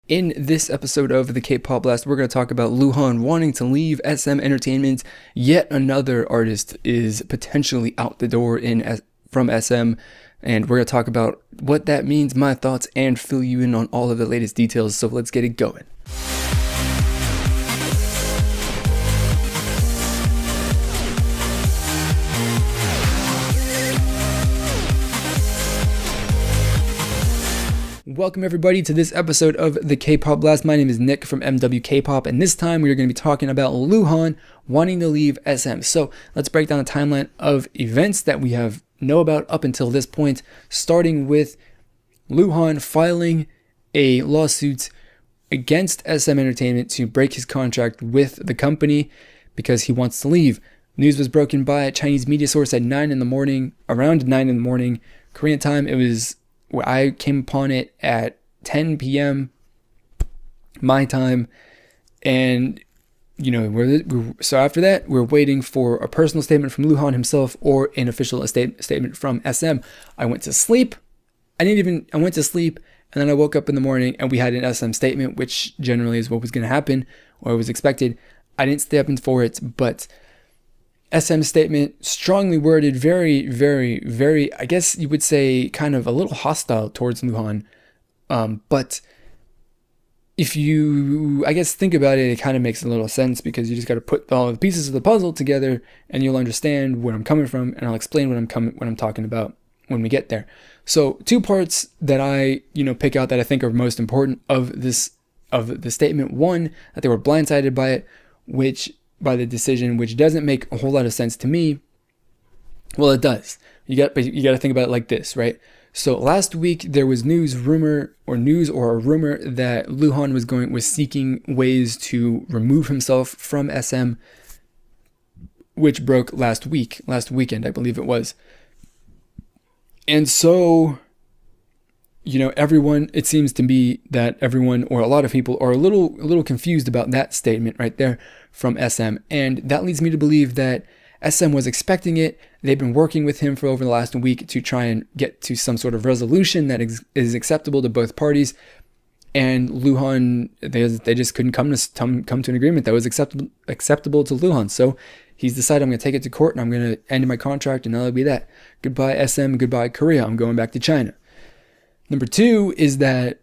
In this episode of the K-Pop Blast, we're going to talk about Luhan wanting to leave SM Entertainment. Yet another artist is potentially out the door from SM, and we're going to talk about what that means, my thoughts, and fill you in on all of the latest details. So let's get it going. Welcome everybody to this episode of the K-Pop Blast. My name is Nick from MWKpop, and this time we're going to be talking about Luhan wanting to leave SM. So let's break down the timeline of events that we know about up until this point, starting with Luhan filing a lawsuit against SM Entertainment to break his contract with the company because he wants to leave. News was broken by a Chinese media source at around 9 in the morning Korean time. It was where I came upon it at 10 p.m. my time, and so after that we're waiting for a personal statement from Luhan himself or an official statement from SM. I went to sleep. I went to sleep, and then I woke up in the morning and we had an SM statement, which generally is what was going to happen or was expected. I didn't stay up for it, but SM statement, strongly worded, very, very, very, I guess you would say kind of a little hostile towards Luhan. But if you, I guess, think about it, it kind of makes a little sense, because you just got to put all the pieces of the puzzle together and you'll understand where I'm coming from, and I'll explain what I'm talking about when we get there. So two parts that I, pick out that I think are most important of the statement. One, that they were blindsided by the decision, which doesn't make a whole lot of sense to me. Well, it does. You got to think about it like this, right? So last week there was a rumor that Luhan was seeking ways to remove himself from SM, which broke last weekend, I believe it was. And so, it seems to be that everyone, or a lot of people, are a little confused about that statement right there from SM. And that leads me to believe that SM was expecting it. They've been working with him for over the last week to try and get to some sort of resolution that is acceptable to both parties. And Luhan, they just couldn't come to an agreement that was acceptable to Luhan. So he's decided, I'm going to take it to court and I'm going to end my contract, and that'll be that. Goodbye SM, goodbye Korea. I'm going back to China. Number two is that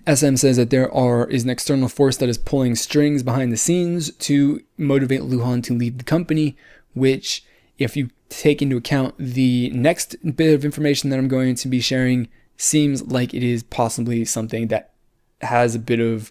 SM says that there is an external force that is pulling strings behind the scenes to motivate Luhan to leave the company, which, if you take into account the next bit of information that I'm going to be sharing, seems like it is possibly something that has a bit of,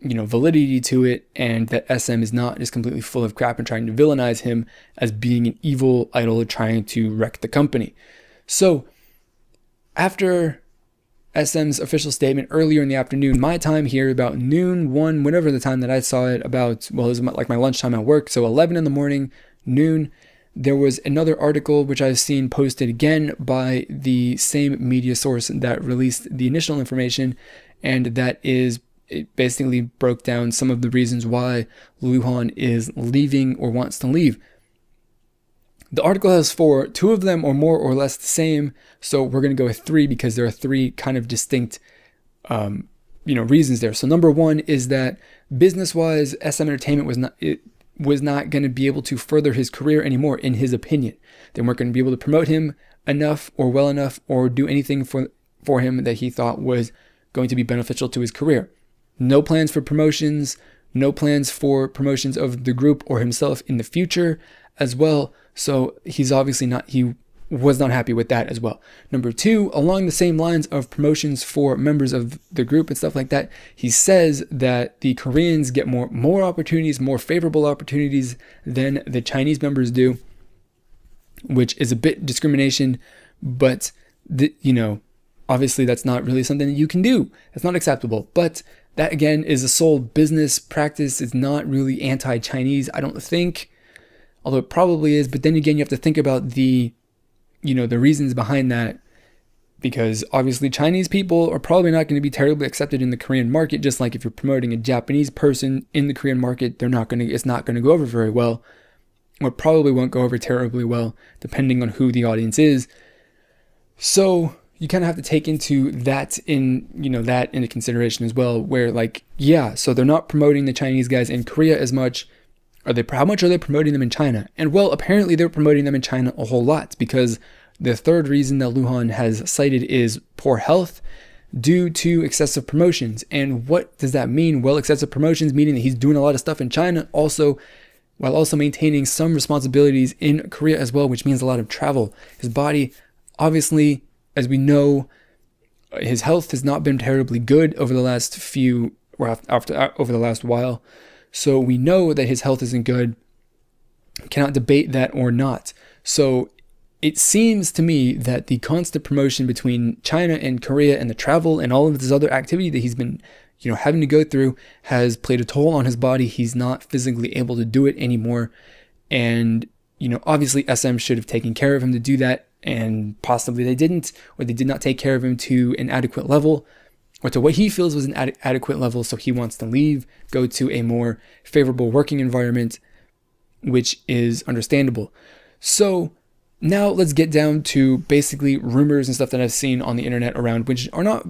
validity to it, and that SM is not just completely full of crap and trying to villainize him as being an evil idol trying to wreck the company. So after SM's official statement earlier in the afternoon, my time here, about noon, 1, whatever the time that I saw it, it was like my lunchtime at work, so 11 in the morning, noon, there was another article which I've seen posted again by the same media source that released the initial information, and it basically broke down some of the reasons why Luhan is leaving or wants to leave. The article has 4. 2 of them are more or less the same, so we're going to go with 3 because there are 3 kind of distinct, reasons there. So number 1 is that business-wise, SM Entertainment was not going to be able to further his career anymore, in his opinion. They weren't going to be able to promote him enough or well enough or do anything for him that he thought was going to be beneficial to his career. No plans for promotions, no plans for promotions of the group or himself in the future as well. So he was not happy with that as well. Number 2, along the same lines of promotions for members of the group and stuff like that, he says that the Koreans get more opportunities, more favorable opportunities than the Chinese members do, which is a bit discrimination, but obviously that's not really something that you can do. That's not acceptable. But that, again, is a sole business practice. It's not really anti-Chinese, I don't think, although it probably is. But then again, you have to think about the reasons behind that, because obviously Chinese people are probably not going to be terribly accepted in the Korean market. Just like if you're promoting a Japanese person in the Korean market, it's not going to go over very well, or probably won't go over terribly well, depending on who the audience is. So you kind of have to take into that into consideration as well, where like, yeah, so they're not promoting the Chinese guys in Korea as much. How much are they promoting them in China? And well, apparently they're promoting them in China a whole lot, because the third reason that Luhan has cited is poor health due to excessive promotions. And what does that mean? Well, excessive promotions meaning that he's doing a lot of stuff in China while also maintaining some responsibilities in Korea as well, which means a lot of travel. His body, obviously, as we know, his health has not been terribly good over the last over the last while. So we know that his health isn't good. Cannot debate that or not. So it seems to me that the constant promotion between China and Korea and the travel and all of this other activity that he's been, having to go through has played a toll on his body. He's not physically able to do it anymore. And, obviously SM should have taken care of him to do that. And possibly they didn't, or they did not take care of him to an adequate level, or to what he feels was an adequate level. So he wants to leave, go to a more favorable working environment, which is understandable. So now let's get down to basically rumors and stuff that I've seen on the internet around, which are not,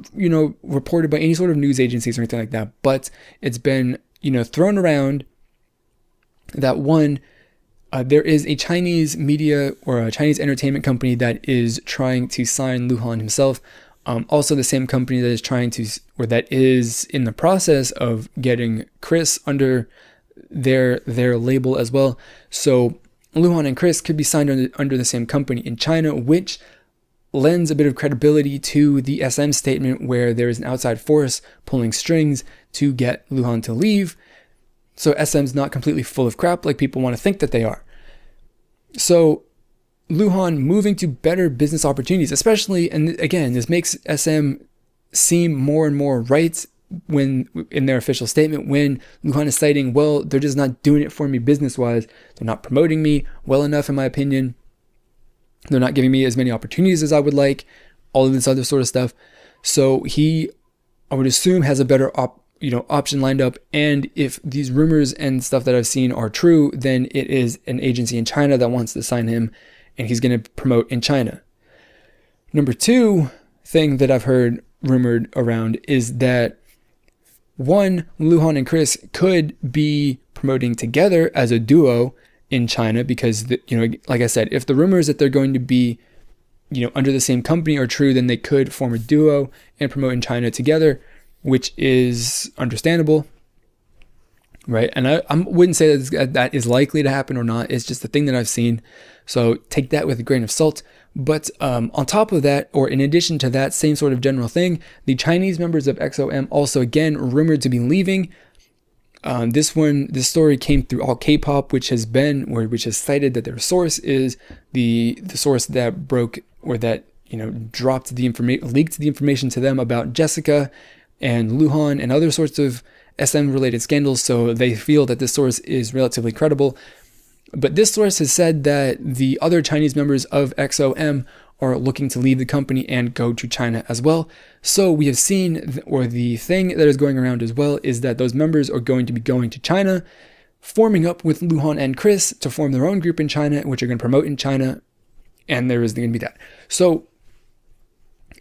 reported by any sort of news agencies or anything like that. But it's been, thrown around that there is a Chinese media or a Chinese entertainment company that is trying to sign Luhan himself. Also the same company that is that is in the process of getting Chris under their label as well. So Luhan and Chris could be signed under the same company in China, which lends a bit of credibility to the SM statement where there is an outside force pulling strings to get Luhan to leave. So SM's not completely full of crap like people want to think that they are. So Luhan moving to better business opportunities, especially, and again, this makes SM seem more and more right when in their official statement, when Luhan is citing, well, they're just not doing it for me business-wise. They're not promoting me well enough, in my opinion. They're not giving me as many opportunities as I would like, all of this other sort of stuff. So he, I would assume, has a better option lined up. And if these rumors and stuff that I've seen are true, then it is an agency in China that wants to sign him, and he's going to promote in China. Number two thing that I've heard rumored around is that Luhan and Chris could be promoting together as a duo in China, because like I said, if the rumors that they're going to be under the same company are true, then they could form a duo and promote in China together, which is understandable, right? And I wouldn't say that is likely to happen or not. It's just the thing that I've seen, so take that with a grain of salt. But on top of that, or in addition to that same sort of general thing, the Chinese members of Exo-M also again rumored to be leaving. This story came through Allkpop, which has cited that their source is the source that broke, or that dropped the information, leaked the information to them about Jessica and Luhan and other sorts of SM related scandals. So they feel that this source is relatively credible. But this source has said that the other Chinese members of Exo-M are looking to leave the company and go to China as well. So we have seen, or the thing that is going around as well, is that those members are going to be going to China, forming up with Luhan and Chris to form their own group in China, which are going to promote in China, and there is going to be that. So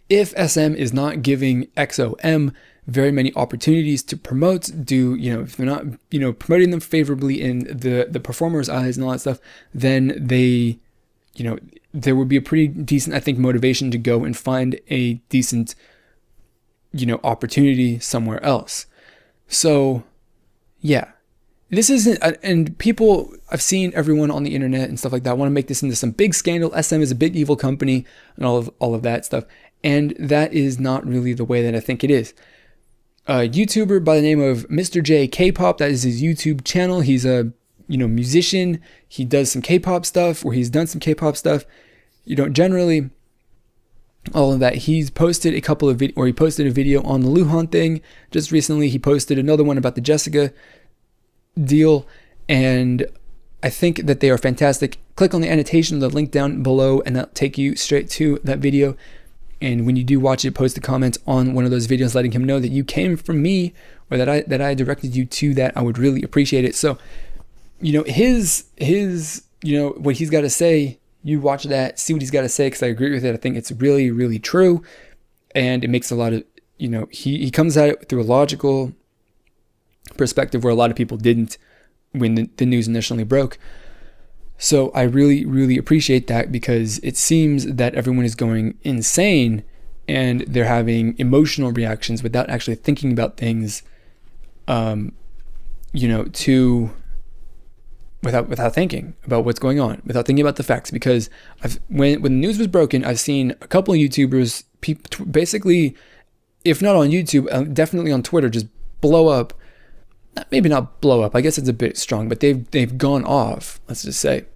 if SM is not giving Exo-M very many opportunities to promote, if they're not, promoting them favorably in the performer's eyes and all that stuff, then they, there would be a pretty decent, I think, motivation to go and find a decent, opportunity somewhere else. So, yeah, this isn't, and people, I've seen everyone on the internet and stuff like that want to make this into some big scandal. SM is a big evil company and all of that stuff. And that is not really the way that I think it is. A YouTuber by the name of Mr. JKpop, that is his YouTube channel. He's a musician. He does some K-pop stuff, or he's done some K-pop stuff. Generally all of that. He's posted he posted a video on the Luhan thing just recently. He posted another one about the Jessica deal, and I think that they are fantastic. Click on the annotation, the link down below, and that'll take you straight to that video. And when you do watch it, post a comment on one of those videos letting him know that you came from me, or that I directed you to that. I would really appreciate it. So, his what he's got to say, You watch that, see what he's got to say, because I agree with it. I think it's really, really true. And it makes a lot of, you know, he comes at it through a logical perspective where a lot of people didn't when the news initially broke. So I really, really appreciate that, because it seems that everyone is going insane and they're having emotional reactions without actually thinking about things, you know, without thinking about what's going on, without thinking about the facts. Because when the news was broken, I've seen a couple of YouTubers, basically, if not on YouTube, definitely on Twitter, just blow up. Maybe not blow up, I guess it's a bit strong, but they've gone off, let's just say,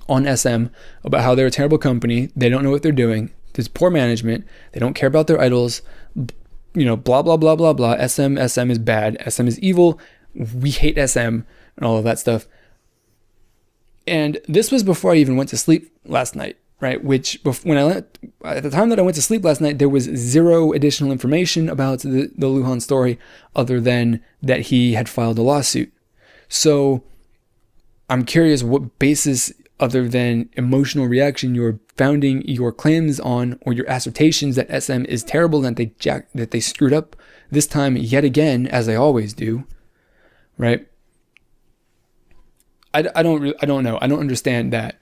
on SM about how they're a terrible company. They don't know what they're doing. There's poor management. They don't care about their idols. You know, blah, blah, blah, blah, blah. SM is bad. SM is evil. We hate SM and all of that stuff. And this was before I even went to sleep last night, right? Which, at the time that I went to sleep last night, there was zero additional information about the Luhan story other than that he had filed a lawsuit. So I'm curious what basis other than emotional reaction you're founding your claims on, or your assertions that SM is terrible and that they screwed up this time yet again, as they always do, right? I don't know. I don't understand that,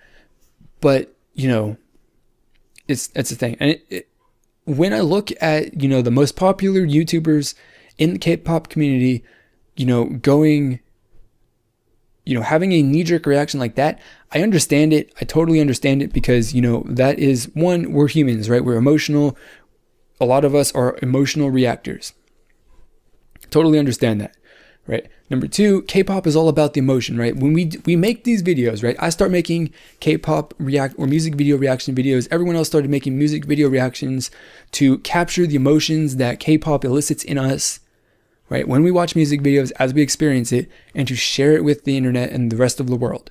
but you know, it's a thing. And when I look at, you know, the most popular YouTubers in the K-pop community, you know, going, you know, having a knee-jerk reaction like that, I understand it. I totally understand it, because, you know, that is, one, we're humans, right? We're emotional. A lot of us are emotional reactors. Totally understand that, right? Number two, K-pop is all about the emotion, right? When we make these videos, right? I start making K-pop music video reaction videos. Everyone else started making music video reactions to capture the emotions that K-pop elicits in us, right? When we watch music videos, as we experience it, and to share it with the internet and the rest of the world,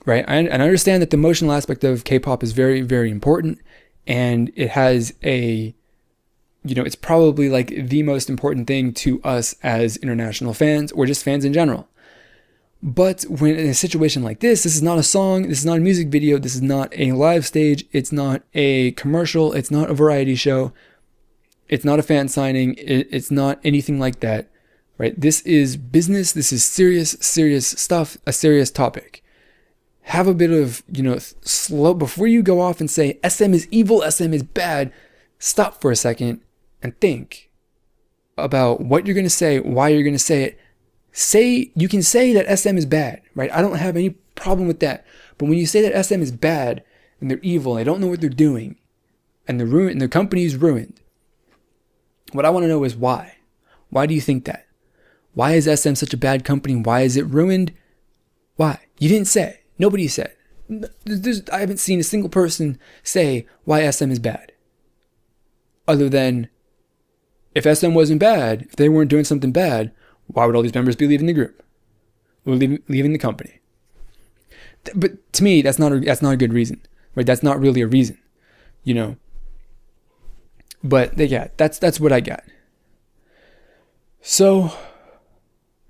right? And I understand that the emotional aspect of K-pop is very, very important, and it has a, you know, it's probably like the most important thing to us as international fans, or just fans in general. But when in a situation like this is not a song, this is not a music video, this is not a live stage, it's not a commercial, it's not a variety show, it's not a fan signing, it's not anything like that, right? This is business, this is serious stuff, a serious topic. Have a bit of, you know, slow, before you go off and say, SM is evil, SM is bad, stop for a second and think about what you're going to say, why you're going to say it. You can say that SM is bad, right? I don't have any problem with that. But when you say that SM is bad and they're evil, and they don't know what they're doing, and their company is ruined, what I want to know is why. Why do you think that? Why is SM such a bad company? Why is it ruined? Why? You didn't say. Nobody said. I haven't seen a single person say why SM is bad. Other than, if SM wasn't bad, if they weren't doing something bad, why would all these members be leaving the group? Or leaving the company? But to me, that's not a good reason, right? That's not really a reason, you know. But yeah, that's what I got. So,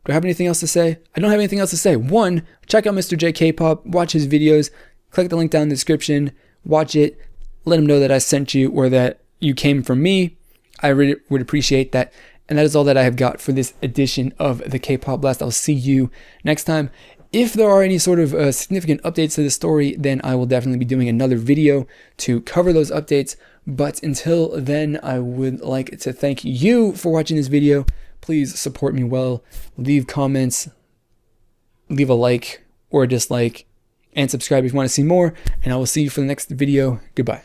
do I have anything else to say? I don't have anything else to say. One, check out Mr. JKpop, watch his videos, click the link down in the description, watch it, let him know that I sent you, or that you came from me. I really would appreciate that. And that is all that I have got for this edition of the K-Pop Blast. I'll see you next time. If there are any sort of significant updates to the story, then I will definitely be doing another video to cover those updates. But until then, I would like to thank you for watching this video. Please support me well. Leave comments, leave a like or a dislike, and subscribe if you want to see more. And I will see you for the next video. Goodbye.